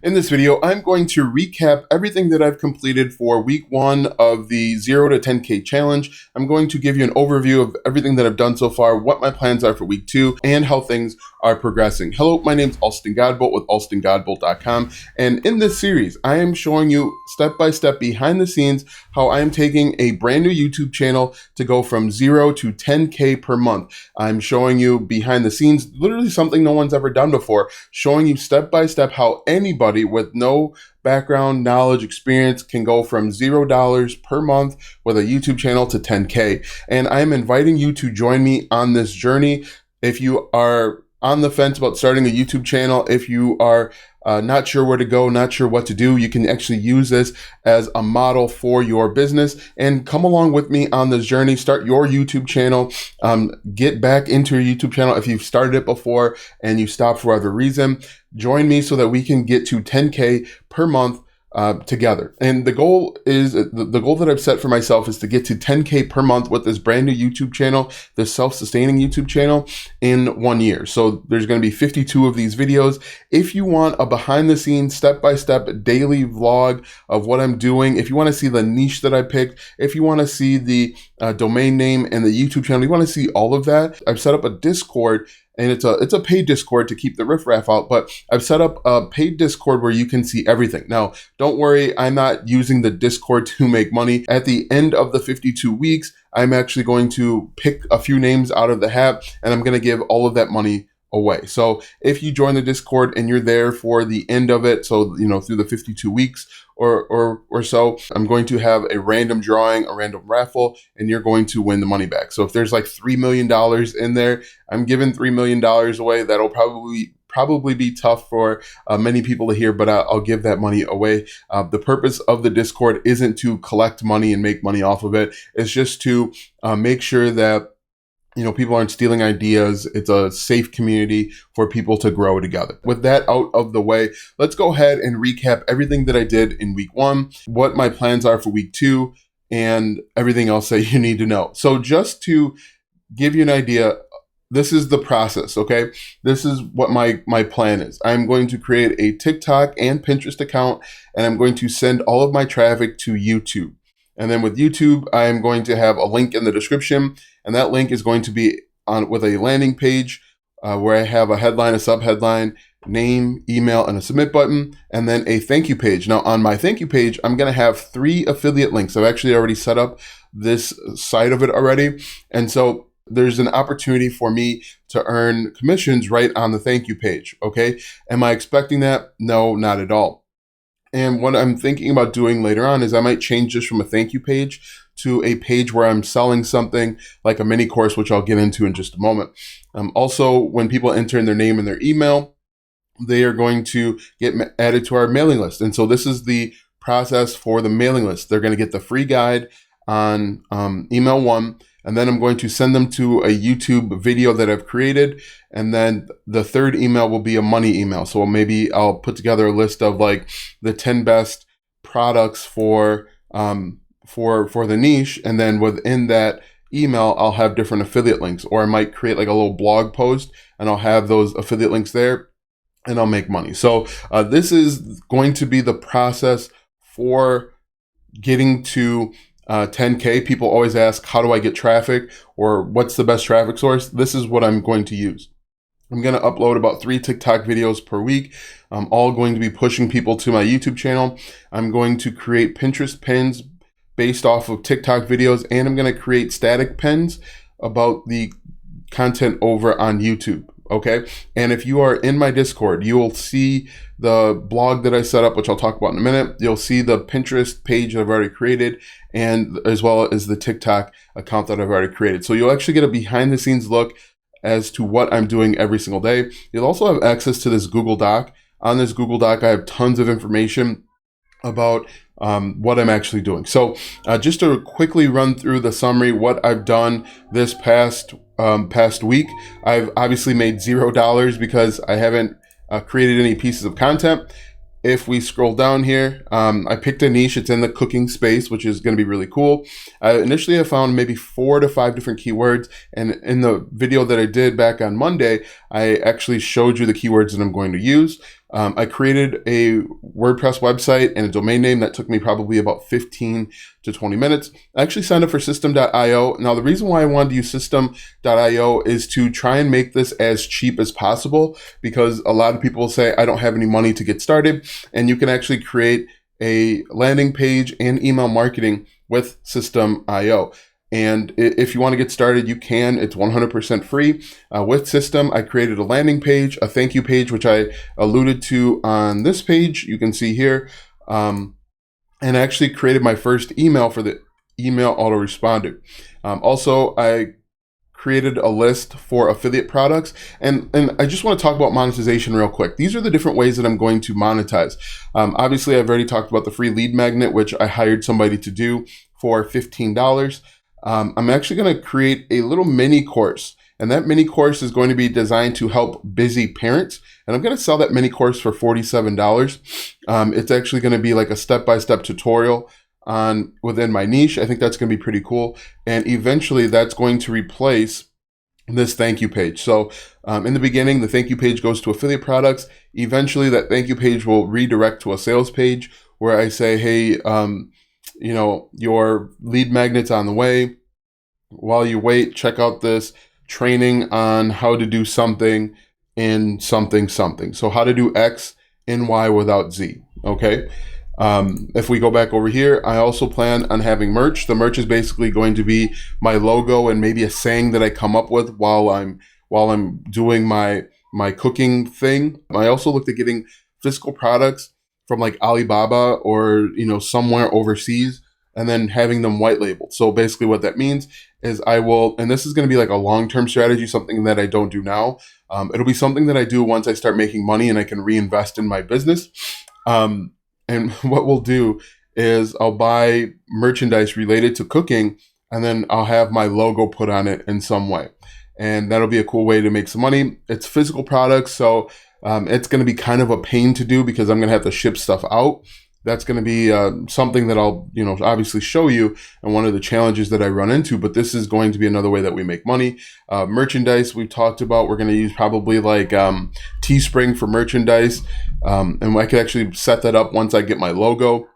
In this video, I'm going to recap everything that I've completed for week 1 of the 0 to 10K challenge. I'm going to give you an overview of everything that I've done so far, what my plans are for week 2, and how things are progressing. Hello, my name is Alston Godbolt with alstongodbolt.com, and in this series, I am showing you step-by-step behind the scenes how I am taking a brand new YouTube channel to go from 0 to 10K per month. I'm showing you behind the scenes, literally something no one's ever done before, showing you step-by-step how anybody with no background, knowledge, experience can go from $0 per month with a YouTube channel to 10K. And I'm inviting you to join me on this journey. If you are on the fence about starting a YouTube channel, if you are not sure where to go, not sure what to do, you can actually use this as a model for your business and come along with me on this journey. Start your YouTube channel, get back into your YouTube channel if you've started it before and you stopped for whatever reason. Join me so that we can get to 10K per month together. And the goal is, the goal that I've set for myself is to get to 10K per month with this brand new YouTube channel, this self-sustaining YouTube channel in 1 year. So there's going to be 52 of these videos. If you want a behind the scenes, step-by-step daily vlog of what I'm doing, if you want to see the niche that I picked, if you want to see the domain name and the YouTube channel, you want to see all of that, I've set up a Discord. And it's a paid Discord to keep the riffraff out, but I've set up a paid Discord where you can see everything. Now, don't worry, I'm not using the Discord to make money. At the end of the 52 weeks, I'm actually going to pick a few names out of the hat, and I'm going to give all of that money away. So if you join the Discord and you're there for the end of it, so through the 52 weeks or so, I'm going to have a random drawing, a random raffle, and you're going to win the money back. So if there's like $3 million in there, I'm giving $3 million away. That'll probably be tough for many people to hear, but I'll give that money away. The purpose of the Discord isn't to collect money and make money off of it. It's just to make sure that people aren't stealing ideas. It's a safe community for people to grow together. With that out of the way, let's go ahead and recap everything that I did in week 1, what my plans are for week 2, and everything else that you need to know. So just to give you an idea, this is the process, okay? This is what my plan is. I'm going to create a TikTok and Pinterest account, and I'm going to send all of my traffic to YouTube. And then with YouTube, I'm going to have a link in the description, and that link is going to be on with a landing page where I have a headline, a subheadline, name, email, and a submit button, and then a thank you page. Now on my thank you page, I'm going to have 3 affiliate links. I've actually already set up this side of it already. And so there's an opportunity for me to earn commissions right on the thank you page. Okay. Am I expecting that? No, not at all. And what I'm thinking about doing later on is I might change this from a thank you page to a page where I'm selling something like a mini course, which I'll get into in just a moment. Also, when people enter in their name and their email, they are going to get added to our mailing list. And so this is the process for the mailing list. They're going to get the free guide on email 1. And then I'm going to send them to a YouTube video that I've created. And then the third email will be a money email. So maybe I'll put together a list of like the 10 best products for the niche. And then within that email, I'll have different affiliate links, or I might create like a little blog post and I'll have those affiliate links there and I'll make money. So this is going to be the process for getting to 10K. People always ask, how do I get traffic, or what's the best traffic source? This is what I'm going to use. I'm going to upload about 3 TikTok videos per week. I'm all going to be pushing people to my YouTube channel. I'm going to create Pinterest pins based off of TikTok videos, and I'm going to create static pins about the content over on YouTube. Okay. And if you are in my Discord, you will see the blog that I set up, which I'll talk about in a minute. You'll see the Pinterest page that I've already created, and as well as the TikTok account that I've already created. So you'll actually get a behind the scenes look as to what I'm doing every single day. You'll also have access to this Google Doc. On this Google Doc, I have tons of information about what I'm actually doing. So just to quickly run through the summary, what I've done this past week, I've obviously made $0 because I haven't created any pieces of content. If we scroll down here, I picked a niche. It's in the cooking space, which is going to be really cool. Initially, I found maybe 4 to 5 different keywords. And in the video that I did back on Monday, I actually showed you the keywords that I'm going to use. I created a WordPress website and a domain name that took me probably about 15 to 20 minutes. I actually signed up for System.io. Now, the reason why I wanted to use System.io is to try and make this as cheap as possible, because a lot of people say, I don't have any money to get started. And you can actually create a landing page and email marketing with System.io. And if you want to get started, you can. It's 100% free. With System, I created a landing page, a thank you page, which I alluded to on this page. You can see here. And I actually created my first email for the email autoresponder. Also, I created a list for affiliate products. And I just want to talk about monetization real quick. These are the different ways that I'm going to monetize. Obviously, I've already talked about the free lead magnet, which I hired somebody to do for $15. I'm actually going to create a little mini course, and that mini course is going to be designed to help busy parents. And I'm going to sell that mini course for $47. It's actually going to be like a step-by-step tutorial on within my niche. I think that's going to be pretty cool. And eventually that's going to replace this thank you page. So in the beginning, the thank you page goes to affiliate products. Eventually that thank you page will redirect to a sales page where I say, hey, your lead magnet's on the way. While you wait, check out this training on how to do something in something. So how to do X in Y without Z. Okay. If we go back over here, I also plan on having merch. The merch is basically going to be my logo and maybe a saying that I come up with while I'm doing my cooking thing. I also looked at getting physical products from like Alibaba or somewhere overseas, and then having them white labeled. So basically what that means is I will, and this is going to be like a long-term strategy, something that I don't do now. It'll be something that I do once I start making money and I can reinvest in my business. And what we'll do is I'll buy merchandise related to cooking, and then I'll have my logo put on it in some way. And that'll be a cool way to make some money. It's physical products, so it's going to be kind of a pain to do because I'm going to have to ship stuff out. That's going to be something that I'll, obviously show you, and one of the challenges that I run into, but this is going to be another way that we make money. Merchandise we've talked about, we're going to use probably like Teespring for merchandise. And I could actually set that up once I get my logo.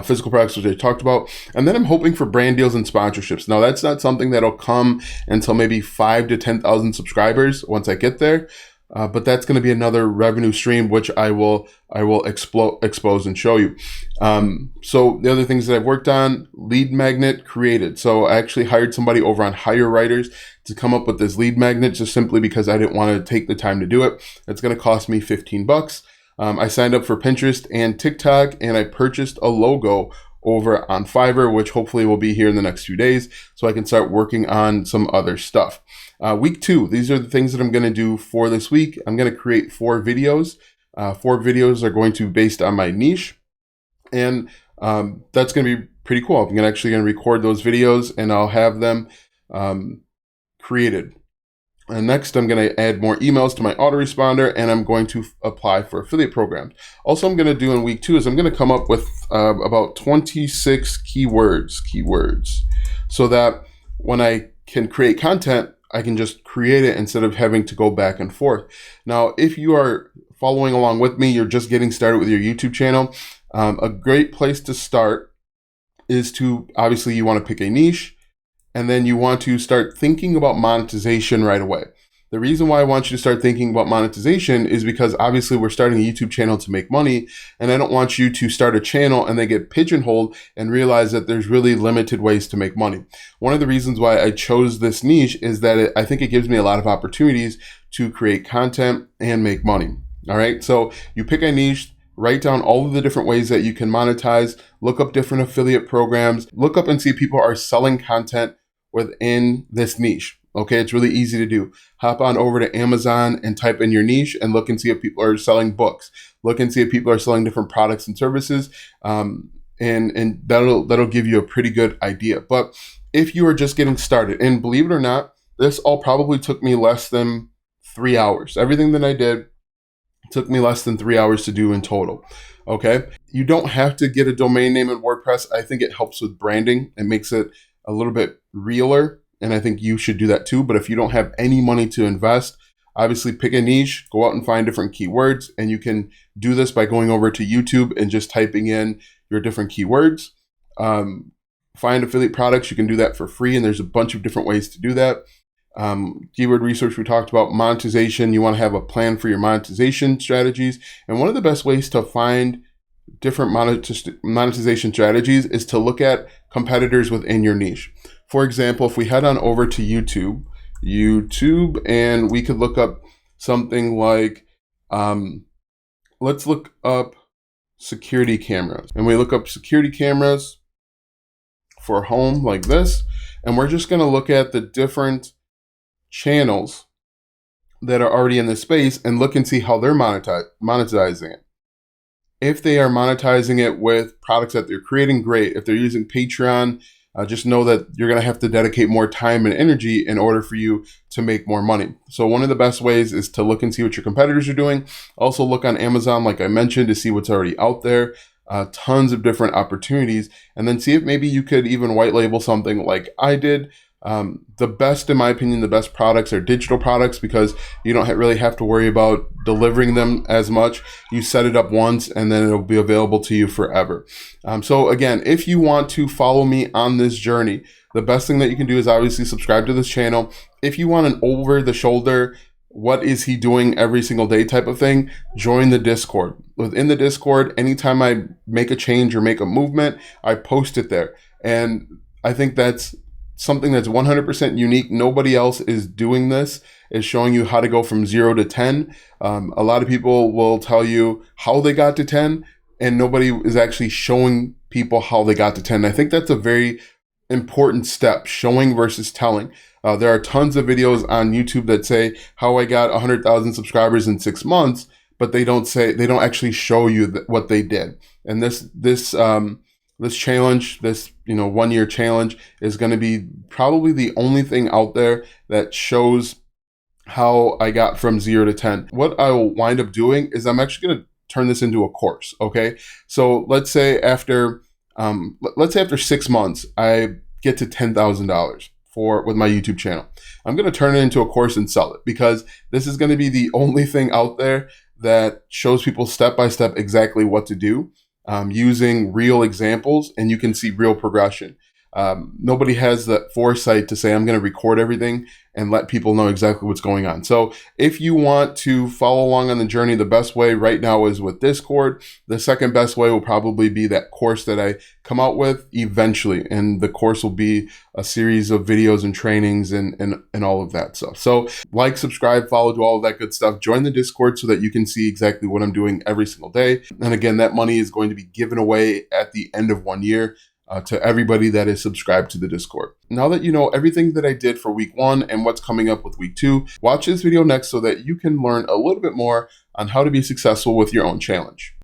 Physical products, which I talked about. And then I'm hoping for brand deals and sponsorships. Now, that's not something that'll come until maybe 5,000 to 10,000 subscribers once I get there. But that's going to be another revenue stream, which I will expose and show you. So the other things that I've worked on, lead magnet created. So I actually hired somebody over on Hire Writers to come up with this lead magnet, just simply because I didn't want to take the time to do it. It's going to cost me $15. I signed up for Pinterest and TikTok, and I purchased a logo over on Fiverr, which hopefully will be here in the next few days, so I can start working on some other stuff. Week 2, these are the things that I'm going to do for this week. I'm going to create 4 videos. 4 videos are going to be based on my niche, and that's going to be pretty cool. I'm actually going to record those videos, and I'll have them created. And next, I'm going to add more emails to my autoresponder, and I'm going to apply for affiliate programs. Also, I'm going to do in week 2 is I'm going to come up with about 26 keywords, so that when I can create content, I can just create it instead of having to go back and forth. Now, if you are following along with me, you're just getting started with your YouTube channel, a great place to start is to, obviously, you want to pick a niche, and then you want to start thinking about monetization right away. The reason why I want you to start thinking about monetization is because obviously we're starting a YouTube channel to make money, and I don't want you to start a channel and then get pigeonholed and realize that there's really limited ways to make money. One of the reasons why I chose this niche is that I think it gives me a lot of opportunities to create content and make money. All right, so you pick a niche, write down all of the different ways that you can monetize, look up different affiliate programs, look up and see if people are selling content within this niche. Okay, it's really easy to do. Hop on over to Amazon and type in your niche and look and see if people are selling books. Look and see if people are selling different products and services, and that'll give you a pretty good idea. But if you are just getting started, and believe it or not, this all probably took me less than 3 hours. Everything that I did took me less than 3 hours to do in total. Okay, you don't have to get a domain name in WordPress. I think it helps with branding. It makes it a little bit realer, and I think you should do that too. But if you don't have any money to invest, Obviously, pick a niche, go out and find different keywords, and you can do this by going over to YouTube and just typing in your different keywords. Find affiliate products. You can do that for free, and there's a bunch of different ways to do that. Keyword research, we talked about. Monetization, you want to have a plan for your monetization strategies. And one of the best ways to find different monetization strategies is to look at competitors within your niche. For example, if we head on over to YouTube, and we could look up something like, let's look up security cameras. And we look up security cameras for home like this. And we're just going to look at the different channels that are already in the space and look and see how they're monetizing it. If they are monetizing it with products that they're creating, great. If they're using Patreon, just know that you're going to have to dedicate more time and energy in order for you to make more money. So one of the best ways is to look and see what your competitors are doing. Also look on Amazon, like I mentioned, to see what's already out there. Tons of different opportunities, and then see if maybe you could even white label something like I did. The best, in my opinion, the best products are digital products because you don't really have to worry about delivering them as much. You set it up once and then it'll be available to you forever. So again, if you want to follow me on this journey, the best thing that you can do is obviously subscribe to this channel. If you want an over the shoulder, what is he doing every single day type of thing, join the Discord. Within the Discord, anytime I make a change or make a movement, I post it there. And I think that's something that's 100% unique. Nobody else is doing this, is showing you how to go from 0 to 10. A lot of people will tell you how they got to 10, and nobody is actually showing people how they got to 10. I think that's a very important step, showing versus telling. There are tons of videos on YouTube that say how I got 100,000 subscribers in 6 months, but they don't actually show you what they did. And this challenge, this 1 year challenge, is going to be probably the only thing out there that shows how I got from 0 to 10. What I will wind up doing is I'm actually going to turn this into a course. Okay, so let's say after 6 months, I get to $10,000 with my YouTube channel. I'm going to turn it into a course and sell it, because this is going to be the only thing out there that shows people step by step exactly what to do, using real examples, and you can see real progression. Nobody has the foresight to say, I'm going to record everything and let people know exactly what's going on. So if you want to follow along on the journey, the best way right now is with Discord. The second best way will probably be that course that I come out with eventually. And the course will be a series of videos and trainings and all of that stuff. So like, subscribe, follow, do all of that good stuff. Join the Discord so that you can see exactly what I'm doing every single day. And again, that money is going to be given away at the end of 1 year. To everybody that is subscribed to the Discord. Now that you know everything that I did for week 1 and what's coming up with week 2, watch this video next so that you can learn a little bit more on how to be successful with your own challenge.